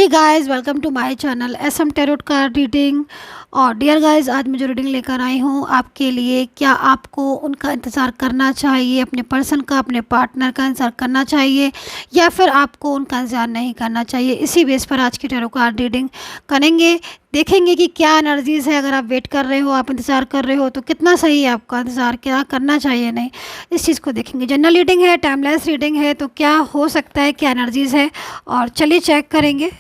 Hey guys, welcome to my channel SM tarot card reading. और dear guys, आज मैं जो रीडिंग लेकर आई हूँ आपके लिए, क्या आपको उनका इंतज़ार करना चाहिए, अपने पर्सन का, अपने पार्टनर का इंतज़ार करना चाहिए या फिर आपको उनका इंतज़ार नहीं करना चाहिए, इसी बेस पर आज की टैरो कार्ड रीडिंग करेंगे। देखेंगे कि क्या एनर्जीज़ है। अगर आप वेट कर रहे हो, आप इंतज़ार कर रहे हो, तो कितना सही है आपका इंतज़ार, क्या करना चाहिए नहीं, इस चीज़ को देखेंगे। जनरल रीडिंग है, टाइमलेस रीडिंग है, तो क्या हो सकता है, क्या एनर्जीज़ है, और चलिए चेक करेंगे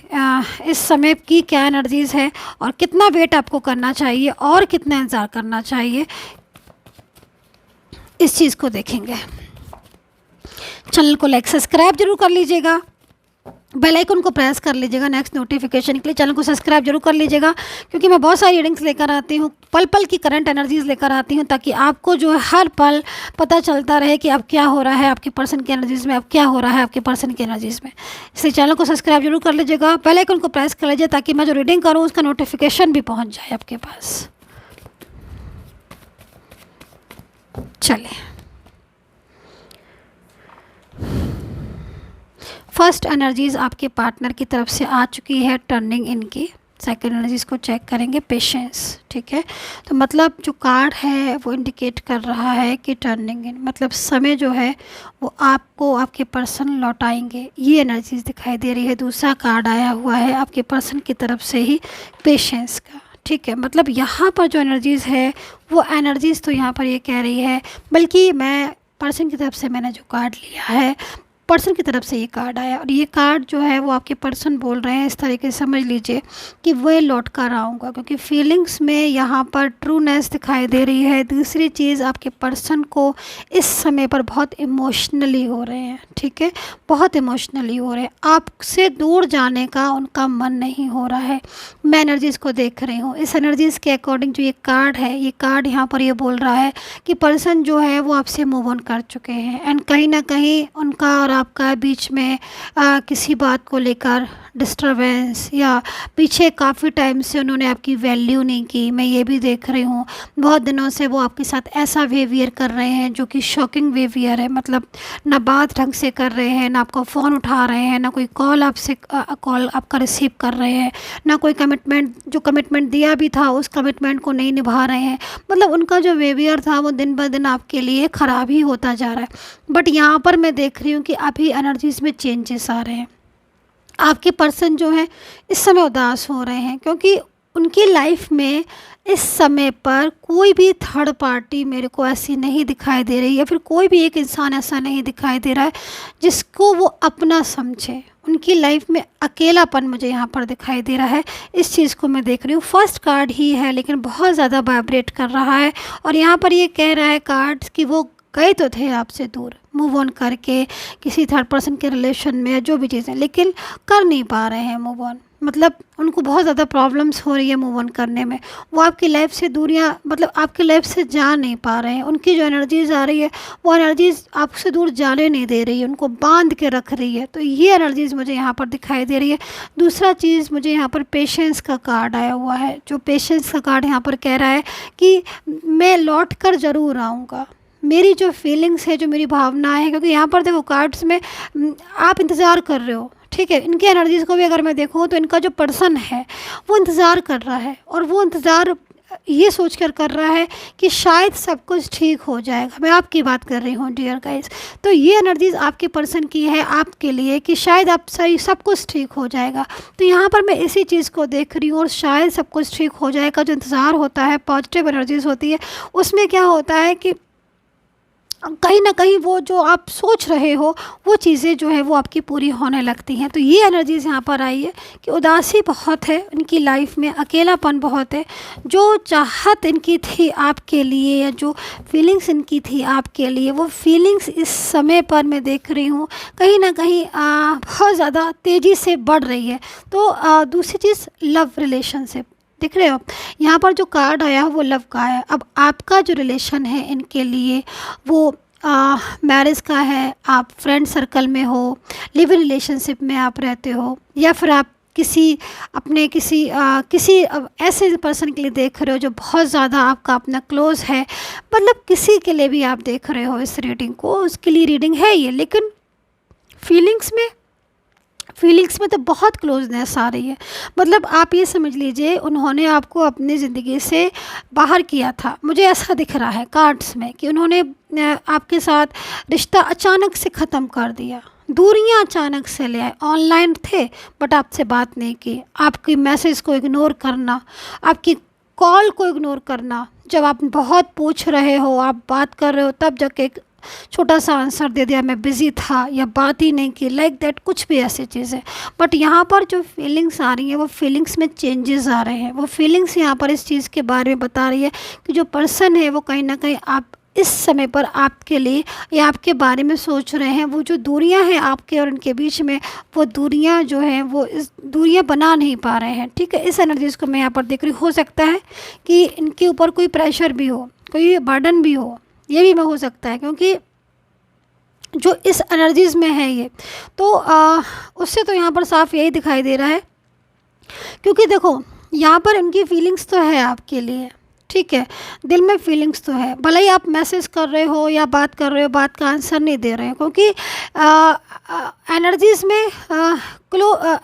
इस समय की क्या एनर्जीज़ है और कितना वेट आपको करना चाहिए और कितना इंतज़ार करना चाहिए, इस चीज़ को देखेंगे। चैनल को लाइक सब्सक्राइब जरूर कर लीजिएगा, बेल आइकन को प्रेस कर लीजिएगा नेक्स्ट नोटिफिकेशन के लिए। चैनल को सब्सक्राइब जरूर कर लीजिएगा, क्योंकि मैं बहुत सारी रीडिंग्स लेकर आती हूँ, पल पल की करंट एनर्जीज़ लेकर आती हूँ, ताकि आपको जो है हर पल पता चलता रहे कि अब क्या हो रहा है आपके पर्सन की एनर्जीज़ में, अब क्या हो रहा है आपके पर्सन की एनर्जीज़ में। इसलिए चैनल को सब्सक्राइब जरूर कर लीजिएगा, बेल आइकन को प्रेस कर लीजिए, ताकि मैं जो रीडिंग करूँ उसका नोटिफिकेशन भी पहुँच जाए आपके पास। चलिए, फर्स्ट एनर्जीज़ आपके पार्टनर की तरफ से आ चुकी है, टर्निंग इनकी। सेकंड एनर्जीज़ को चेक करेंगे, पेशेंस। ठीक है, तो मतलब जो कार्ड है वो इंडिकेट कर रहा है कि टर्निंग इन, मतलब समय जो है वो आपको आपके पर्सन लौटाएंगे, ये एनर्जीज़ दिखाई दे रही है। दूसरा कार्ड आया हुआ है आपके पर्सन की तरफ से ही, पेशेंस का। ठीक है, मतलब यहाँ पर जो एनर्जीज़ है वो एनर्जीज़ तो यहाँ पर ये कह रही है, बल्कि मैं पर्सन की तरफ से मैंने जो कार्ड लिया है, पर्सन की तरफ से ये कार्ड आया, और ये कार्ड जो है वो आपके पर्सन बोल रहे हैं, इस तरीके से समझ लीजिए कि वह लौट कर आऊँगा, क्योंकि फीलिंग्स में यहाँ पर ट्रूनेस दिखाई दे रही है। दूसरी चीज़, आपके पर्सन को इस समय पर बहुत इमोशनली हो रहे हैं। ठीक है, बहुत इमोशनली हो रहे हैं, आपसे दूर जाने का उनका मन नहीं हो रहा है। मैं एनर्जीज़ को देख रही हूँ, इस एनर्जीज़ के अकॉर्डिंग जो ये कार्ड है, ये कार्ड यहाँ पर ये बोल रहा है कि पर्सन जो है वो आपसे मूव ऑन कर चुके हैं, एंड कहीं ना कहीं उनका और आपका बीच में किसी बात को लेकर डिस्टरबेंस, या पीछे काफ़ी टाइम से उन्होंने आपकी वैल्यू नहीं की। मैं ये भी देख रही हूँ बहुत दिनों से वो आपके साथ ऐसा बिहेवियर कर रहे हैं जो कि शॉकिंग बिहेवियर है, मतलब ना बात ढंग से कर रहे हैं, ना आपका फ़ोन उठा रहे हैं, ना कोई कॉल आपसे कॉल आपका रिसीव कर रहे हैं, ना कोई कमिटमेंट, जो कमिटमेंट दिया भी था उस कमिटमेंट को नहीं निभा रहे हैं। मतलब उनका जो बिहेवियर था वो दिन ब दिन आपके लिए ख़राब ही होता जा रहा है। बट यहाँ पर मैं देख रही हूँ कि अभी एनर्जीज़ में चेंजेस आ रहे हैं। आपके पर्सन जो है इस समय उदास हो रहे हैं, क्योंकि उनकी लाइफ में इस समय पर कोई भी थर्ड पार्टी मेरे को ऐसी नहीं दिखाई दे रही है, फिर कोई भी एक इंसान ऐसा नहीं दिखाई दे रहा है जिसको वो अपना समझे। उनकी लाइफ में अकेलापन मुझे यहाँ पर दिखाई दे रहा है, इस चीज़ को मैं देख रही हूँ। फर्स्ट कार्ड ही है लेकिन बहुत ज़्यादा वाइब्रेट कर रहा है, और यहाँ पर ये कह रहा है कार्ड्स कि वो गए तो थे आपसे दूर, मूव ऑन करके किसी थर्ड पर्सन के रिलेशन में, या जो भी चीज़ें, लेकिन कर नहीं पा रहे हैं मूव ऑन। मतलब उनको बहुत ज़्यादा प्रॉब्लम्स हो रही है मूव ऑन करने में। वो आपकी लाइफ से दूरियां, मतलब आपकी लाइफ से जा नहीं पा रहे हैं। उनकी जो एनर्जीज़ आ रही है वो एनर्जीज़ आपसे दूर जाने नहीं दे रही है, उनको बांध के रख रही है। तो ये एनर्जीज़ मुझे यहाँ पर दिखाई दे रही है। दूसरा चीज़, मुझे यहाँ पर पेशेंस का कार्ड आया हुआ है। जो पेशेंस का कार्ड यहाँ पर कह रहा है कि मैं लौट कर ज़रूर आऊँगा, मेरी जो फीलिंग्स है, जो मेरी भावनाएं हैं, क्योंकि यहाँ पर देखो कार्ड्स में आप इंतज़ार कर रहे हो। ठीक है, इनकी एनर्जीज़ को भी अगर मैं देखूँ तो इनका जो पर्सन है वो इंतज़ार कर रहा है, और वो इंतज़ार ये सोच कर रहा है कि शायद सब कुछ ठीक हो जाएगा। मैं आपकी बात कर रही हूँ डियर गाइस। तो ये एनर्जीज़ आपके पर्सन की है आपके लिए कि शायद आप सही, सब कुछ ठीक हो जाएगा। तो यहाँ पर मैं इसी चीज़ को देख रही हूँ, और शायद सब कुछ ठीक हो जाएगा। जो इंतज़ार होता है, पॉजिटिव एनर्जीज़ होती है, उसमें क्या होता है कि कहीं ना कहीं वो जो आप सोच रहे हो वो चीज़ें जो है वो आपकी पूरी होने लगती हैं। तो ये एनर्जीज़ यहाँ पर आई है कि उदासी बहुत है इनकी लाइफ में, अकेलापन बहुत है। जो चाहत इनकी थी आपके लिए, या जो फीलिंग्स इनकी थी आपके लिए, वो फीलिंग्स इस समय पर मैं देख रही हूँ कहीं ना कहीं बहुत ज़्यादा तेज़ी से बढ़ रही है। तो दूसरी चीज़, लव रिलेशनशिप, देख रहे हो यहाँ पर जो कार्ड आया वो लव का है। अब आपका जो रिलेशन है इनके लिए वो मैरिज का है, आप फ्रेंड सर्कल में हो, लिव इन रिलेशनशिप में आप रहते हो, या फिर आप किसी अपने किसी ऐसे पर्सन के लिए देख रहे हो जो बहुत ज़्यादा आपका अपना क्लोज़ है। मतलब किसी के लिए भी आप देख रहे हो इस रीडिंग को, उसके लिए रीडिंग है ये। लेकिन फीलिंग्स में फीलिंग्स में तो बहुत क्लोजनेस आ रही है। मतलब आप ये समझ लीजिए उन्होंने आपको अपनी ज़िंदगी से बाहर किया था, मुझे ऐसा दिख रहा है कार्ड्स में कि उन्होंने आपके साथ रिश्ता अचानक से ख़त्म कर दिया, दूरियां अचानक से ले आए। ऑनलाइन थे बट आपसे बात नहीं की, आपकी मैसेज को इग्नोर करना, आपकी कॉल को इग्नोर करना, जब आप बहुत पूछ रहे हो, आप बात कर रहे हो, तब जाके एक छोटा सा आंसर दे दिया मैं बिज़ी था, या बात ही नहीं की, लाइक दैट, कुछ भी ऐसी चीज़ें। बट यहाँ पर जो फीलिंग्स आ रही हैं वो फीलिंग्स में चेंजेस आ रहे हैं। वो फीलिंग्स यहाँ पर इस चीज़ के बारे में बता रही है कि जो पर्सन है वो कहीं ना कहीं आप इस समय पर आपके लिए या आपके बारे में सोच रहे हैं। वो जो दूरियां हैं आपके और उनके बीच में, वो दूरियां जो हैं वो इस दूरियां बना नहीं पा रहे हैं, ठीक है। इस एनर्जीज़ को मैं यहाँ पर देख रही हूँ। हो सकता है कि इनके ऊपर कोई प्रेशर भी हो, कोई बर्डन भी हो, ये भी मैं हो सकता है, क्योंकि जो इस एनर्जीज़ में है ये तो उससे तो यहाँ पर साफ यही दिखाई दे रहा है। क्योंकि देखो यहाँ पर इनकी फीलिंग्स तो है आपके लिए, ठीक है, दिल में फीलिंग्स तो है, भले ही आप मैसेज कर रहे हो या बात कर रहे हो, बात का आंसर नहीं दे रहे हो, क्योंकि एनर्जीज़ में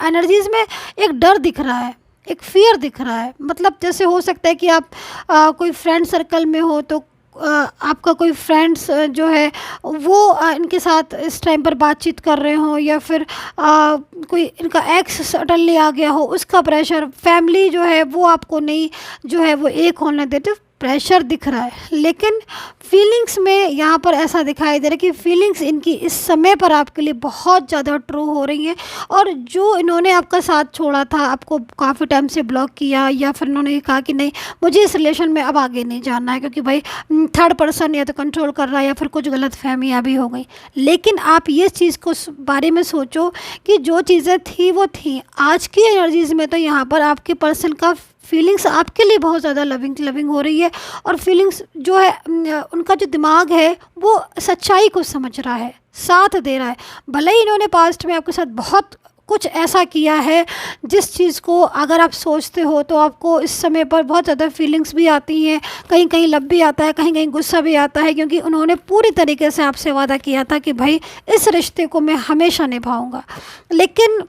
एनर्जीज़ में एक डर दिख रहा है, एक फियर दिख रहा है। मतलब जैसे हो सकता है कि आप कोई फ्रेंड सर्कल में हो तो आपका कोई फ्रेंड्स जो है वो इनके साथ इस टाइम पर बातचीत कर रहे हो, या फिर कोई इनका एक्स सडनली आ गया हो, उसका प्रेशर, फैमिली जो है वो आपको नहीं जो है वो एक होने देते, प्रेशर दिख रहा है। लेकिन फीलिंग्स में यहाँ पर ऐसा दिखाई दे रहा है कि फीलिंग्स इनकी इस समय पर आपके लिए बहुत ज़्यादा ट्रू हो रही हैं। और जो इन्होंने आपका साथ छोड़ा था, आपको काफ़ी टाइम से ब्लॉक किया, या फिर इन्होंने कहा कि नहीं मुझे इस रिलेशन में अब आगे नहीं जाना है, क्योंकि भाई थर्ड पर्सन या तो कंट्रोल कर रहा है या फिर कुछ गलत फहमियाँ भी हो गई। लेकिन आप ये चीज़ को बारे में सोचो कि जो चीज़ें थी वो थी। आज की एनर्जीज़ में तो यहाँ पर आपके पर्सन का फीलिंग्स आपके लिए बहुत ज़्यादा लविंग हो रही है। और फीलिंग्स जो है उनका जो दिमाग है वो सच्चाई को समझ रहा है, साथ दे रहा है। भले ही इन्होंने पास्ट में आपके साथ बहुत कुछ ऐसा किया है जिस चीज़ को अगर आप सोचते हो तो आपको इस समय पर बहुत ज़्यादा फीलिंग्स भी आती हैं, कहीं कहीं लब भी आता है, कहीं कहीं गुस्सा भी आता है, क्योंकि उन्होंने पूरी तरीके से आपसे वादा किया था कि भाई इस रिश्ते को मैं हमेशा निभाऊंगा, लेकिन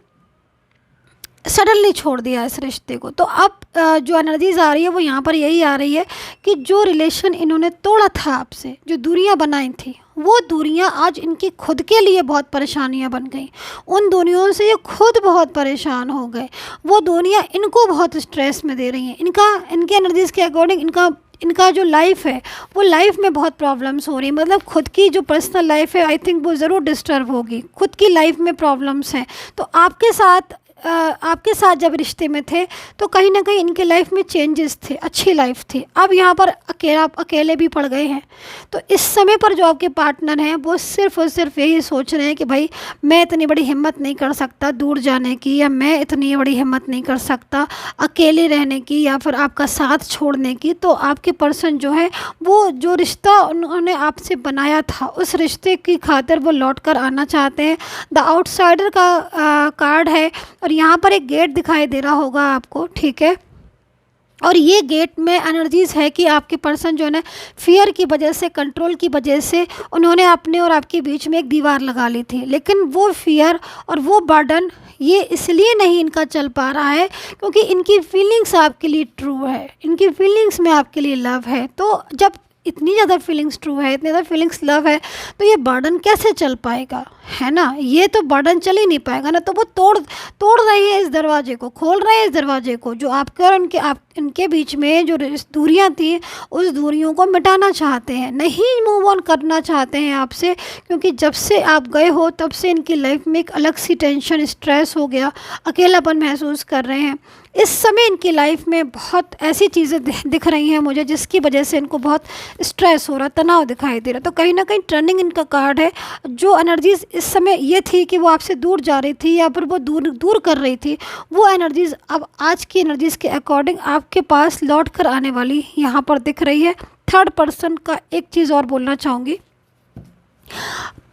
सडनली छोड़ दिया इस रिश्ते को। तो अब जो एनर्जीज आ रही है वो यहाँ पर यही आ रही है कि जो रिलेशन इन्होंने तोड़ा था आपसे, जो दूरियां बनाई थी, वो दूरियां आज इनकी खुद के लिए बहुत परेशानियां बन गई। उन दूरियों से ये खुद बहुत परेशान हो गए। वो दूरियां इनको बहुत स्ट्रेस में दे रही हैं। इनके एनर्जीज़ के अकॉर्डिंग इनका जो लाइफ है वो लाइफ में बहुत प्रॉब्लम्स हो रही हैं। मतलब खुद की जो पर्सनल लाइफ है आई थिंक वो ज़रूर डिस्टर्ब होगी, खुद की लाइफ में प्रॉब्लम्स हैं। तो आपके साथ जब रिश्ते में थे तो कहीं ना कहीं इनके लाइफ में चेंजेस थे, अच्छी लाइफ थी। अब यहाँ पर अकेले भी पड़ गए हैं। तो इस समय पर जो आपके पार्टनर हैं वो सिर्फ और सिर्फ यही सोच रहे हैं कि भाई मैं इतनी बड़ी हिम्मत नहीं कर सकता दूर जाने की, या मैं इतनी बड़ी हिम्मत नहीं कर सकता अकेले रहने की, या फिर आपका साथ छोड़ने की। तो आपके पर्सन जो है वो जो रिश्ता उन्होंने आपसे बनाया था उस रिश्ते की खातिर वो लौट कर आना चाहते हैं। द आउटसाइडर का कार्ड है, और यहाँ पर एक गेट दिखाई दे रहा होगा आपको, ठीक है। और ये गेट में एनर्जीज़ है कि आपके पर्सन जो है ना फियर की वजह से, कंट्रोल की वजह से उन्होंने अपने और आपके बीच में एक दीवार लगा ली थी। लेकिन वो फियर और वो बर्डन ये इसलिए नहीं इनका चल पा रहा है क्योंकि इनकी फीलिंग्स आपके लिए ट्रू है, इनकी फीलिंग्स में आपके लिए लव है। तो जब इतनी ज़्यादा फीलिंग्स ट्रू है, इतनी ज़्यादा फीलिंग्स लव है, तो ये बर्डन कैसे चल पाएगा, है ना। ये तो बर्डन चल ही नहीं पाएगा ना। तो वो तोड़ रहे हैं इस दरवाजे को, खोल रहे हैं इस दरवाजे को, जो आपके और इनके बीच में जो दूरियां थी उस दूरियों को मिटाना चाहते हैं, नहीं मूव ऑन करना चाहते हैं आपसे। क्योंकि जब से आप गए हो तब से इनकी लाइफ में एक अलग सी टेंशन, स्ट्रेस हो गया, अकेलापन महसूस कर रहे हैं। इस समय इनकी लाइफ में बहुत ऐसी चीज़ें दिख रही हैं मुझे जिसकी वजह से इनको बहुत स्ट्रेस हो रहा, तनाव दिखाई दे रहा। तो कहीं ना कहीं टर्निंग इनका कार्ड है। जो एनर्जीज़ इस समय ये थी कि वो आपसे दूर जा रही थी या फिर वो दूर कर रही थी, वो एनर्जीज़ अब आज की एनर्जीज़ के अकॉर्डिंग आपके पास लौट कर आने वाली यहाँ पर दिख रही है। थर्ड पर्सन का एक चीज़ और बोलना चाहूँगी,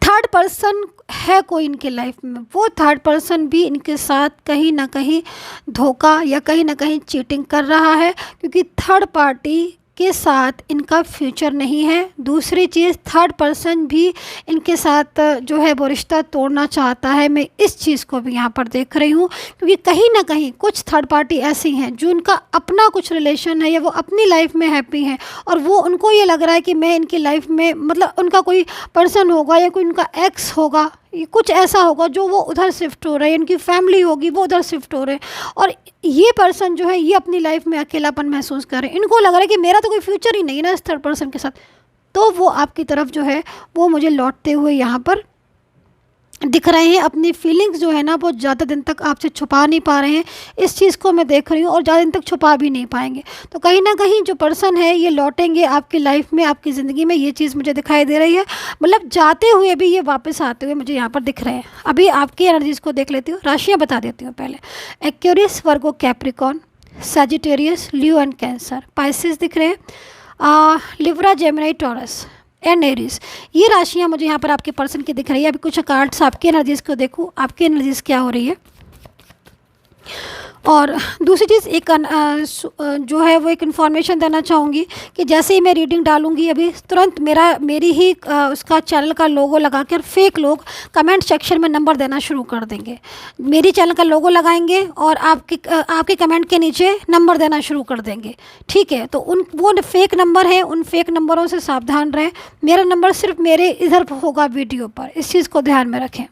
थर्ड पर्सन है कोई इनके लाइफ में, वो थर्ड पर्सन भी इनके साथ कहीं ना कहीं धोखा या कहीं ना कहीं चीटिंग कर रहा है। क्योंकि थर्ड पार्टी आपके साथ इनका फ्यूचर नहीं है। दूसरी चीज़, थर्ड पर्सन भी इनके साथ जो है वो रिश्ता तोड़ना चाहता है। मैं इस चीज़ को भी यहाँ पर देख रही हूँ, क्योंकि कहीं ना कहीं कुछ थर्ड पार्टी ऐसी हैं जो उनका अपना कुछ रिलेशन है या वो अपनी लाइफ में हैप्पी हैं, और वो उनको ये लग रहा है कि मैं इनकी लाइफ में, मतलब उनका कोई पर्सन होगा या कोई उनका एक्स होगा, कुछ ऐसा होगा जो वो उधर शिफ्ट हो रहे हैं, इनकी फैमिली होगी वो उधर शिफ्ट हो रहे हैं, और ये पर्सन जो है ये अपनी लाइफ में अकेलापन महसूस कर रहे हैं। इनको लग रहा है कि मेरा तो कोई फ्यूचर ही नहीं है ना इस थर्ड पर्सन के साथ, तो वो आपकी तरफ जो है वो मुझे लौटते हुए यहाँ पर दिख रहे हैं। अपनी फीलिंग्स जो है ना वो ज़्यादा दिन तक आपसे छुपा नहीं पा रहे हैं, इस चीज़ को मैं देख रही हूँ, और ज़्यादा दिन तक छुपा भी नहीं पाएंगे। तो कहीं ना कहीं जो पर्सन है ये लौटेंगे आपकी लाइफ में, आपकी ज़िंदगी में, ये चीज़ मुझे दिखाई दे रही है। मतलब जाते हुए भी ये वापस आते हुए मुझे यहाँ पर दिख रहे हैं। अभी आपकी एनर्जीज़ को देख लेती हूँ, राशियाँ बता देती हूँ पहले। Aquarius, Virgo, Capricorn, Sagittarius, Leo and cancer. Pisces दिख रहे हैं, Libra, Gemini, taurus and Aries. ये राशियाँ मुझे यहाँ पर आपके पर्सन की दिख रही है। अभी कुछ कार्ड्स आपकी एनर्जीज़ को देखूँ, आपकी एनर्जीज़ क्या हो रही है। और दूसरी चीज़, एक जो है वो एक इन्फॉर्मेशन देना चाहूँगी कि जैसे ही मैं रीडिंग डालूँगी अभी तुरंत मेरी ही उसका चैनल का लोगो लगा कर फेक लोग कमेंट सेक्शन में नंबर देना शुरू कर देंगे। मेरी चैनल का लोगो लगाएंगे और आपके कमेंट के नीचे नंबर देना शुरू कर देंगे, ठीक है। तो वो फेक नंबर हैं, उन फेक नंबरों से सावधान रहें। मेरा नंबर सिर्फ मेरे इधर होगा वीडियो पर, इस चीज़ को ध्यान में रखें।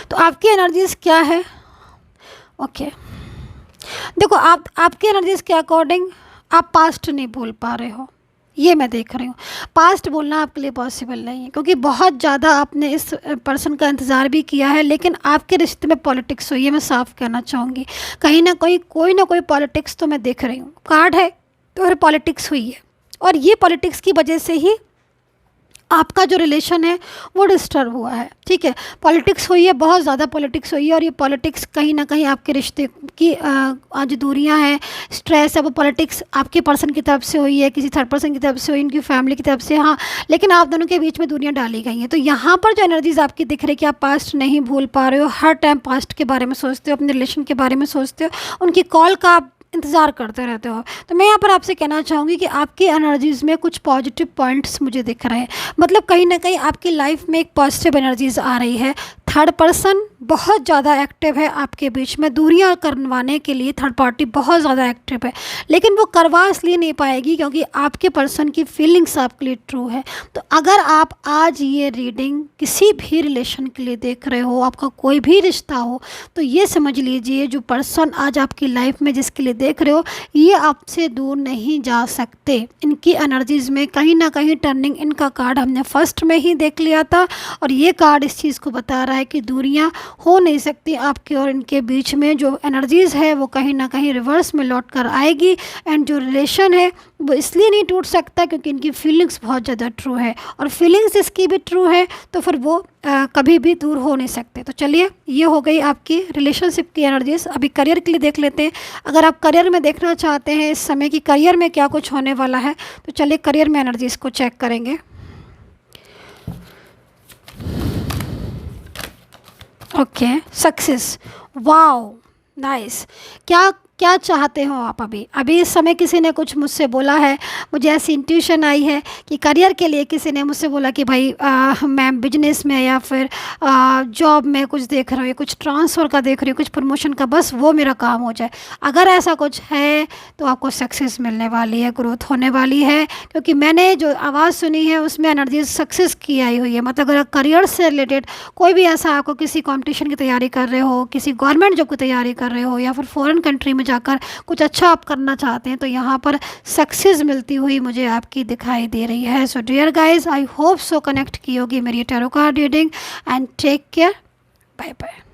तो आपकी एनर्जीज़ क्या है, ओके देखो, आपके एनर्जीज़ के अकॉर्डिंग आप पास्ट नहीं भूल पा रहे हो, ये मैं देख रही हूँ। पास्ट भूलना आपके लिए पॉसिबल नहीं है, क्योंकि बहुत ज़्यादा आपने इस पर्सन का इंतज़ार भी किया है, लेकिन आपके रिश्ते में पॉलिटिक्स हुई है। मैं साफ कहना चाहूँगी, कहीं ना कहीं कोई ना कोई पॉलिटिक्स तो मैं देख रही हूँ। कार्ड है तो फिर पॉलिटिक्स हुई है, और ये पॉलिटिक्स की वजह से ही आपका जो रिलेशन है वो डिस्टर्ब हुआ है, ठीक है। पॉलिटिक्स हुई है, बहुत ज़्यादा पॉलिटिक्स हुई है, और ये पॉलिटिक्स कहीं ना कहीं आपके रिश्ते की आज दूरियां हैं, स्ट्रेस है, वो पॉलिटिक्स आपके पर्सन की तरफ से हुई है, किसी थर्ड पर्सन की तरफ से हुई, इनकी फैमिली की तरफ से, हाँ, लेकिन आप दोनों के बीच में दूरियां डाली गई हैं। तो यहाँ पर जो एनर्जीज आपकी दिख रही है कि आप पास्ट नहीं भूल पा रहे हो, हर टाइम पास्ट के बारे में सोचते हो, अपने रिलेशन के बारे में सोचते हो, उनकी कॉल का आप इंतज़ार करते रहते हो। तो मैं यहाँ पर आपसे कहना चाहूँगी कि आपकी एनर्जीज़ में कुछ पॉजिटिव पॉइंट्स मुझे दिख रहे हैं। मतलब कहीं ना कहीं आपकी लाइफ में एक पॉजिटिव एनर्जीज़ आ रही है। थर्ड पर्सन बहुत ज़्यादा एक्टिव है आपके बीच में, दूरियां करवाने के लिए थर्ड पार्टी बहुत ज़्यादा एक्टिव है, लेकिन वो करवा इसलिए नहीं पाएगी क्योंकि आपके पर्सन की फीलिंग्स आपके लिए ट्रू है। तो अगर आप आज ये रीडिंग किसी भी रिलेशन के लिए देख रहे हो, आपका कोई भी रिश्ता हो, तो ये समझ लीजिए जो पर्सन आज आपकी लाइफ में जिसके लिए देख रहे हो, ये आपसे दूर नहीं जा सकते। इनकी एनर्जीज़ में कहीं ना कहीं टर्निंग, इनका कार्ड हमने फर्स्ट में ही देख लिया था, और ये कार्ड इस चीज़ को बता रहा है कि दूरियां हो नहीं सकती आपके और इनके बीच में। जो एनर्जीज़ है वो कहीं ना कहीं रिवर्स में लौट कर आएगी, एंड जो रिलेशन है वो इसलिए नहीं टूट सकता क्योंकि इनकी फीलिंग्स बहुत ज़्यादा ट्रू है, और फीलिंग्स इसकी भी ट्रू है, तो फिर वो कभी भी दूर हो नहीं सकते। तो चलिए, ये हो गई आपकी रिलेशनशिप की एनर्जीज़। अभी करियर के लिए देख लेते हैं। अगर आप करियर में देखना चाहते हैं इस समय की करियर में क्या कुछ होने वाला है, तो चलिए करियर में एनर्जीज़ को चेक करेंगे। Okay, success, wow, nice. क्या चाहते हो आप अभी इस समय? किसी ने कुछ मुझसे बोला है, मुझे ऐसी इंट्यूशन आई है कि करियर के लिए किसी ने मुझसे बोला कि भाई मैं बिजनेस में या फिर जॉब में कुछ देख रही हूँ, कुछ ट्रांसफ़र का देख रही हूँ, कुछ प्रमोशन का, बस वो मेरा काम हो जाए। अगर ऐसा कुछ है तो आपको सक्सेस मिलने वाली है, ग्रोथ होने वाली है, क्योंकि मैंने जो आवाज़ सुनी है उसमें एनर्जी सक्सेस की आई हुई है। मतलब अगर करियर से रिलेटेड कोई भी ऐसा, आपको किसी कॉम्पिटिशन की तैयारी कर रहे हो, किसी गवर्नमेंट जॉब की तैयारी कर रहे हो, या फिर फॉरेन कंट्री में जाकर कुछ अच्छा आप करना चाहते हैं, तो यहाँ पर सक्सेस मिलती हुई मुझे आपकी दिखाई दे रही है। So dear guys, I hope so connect की होगी मेरी tarot card reading, and take care, bye bye.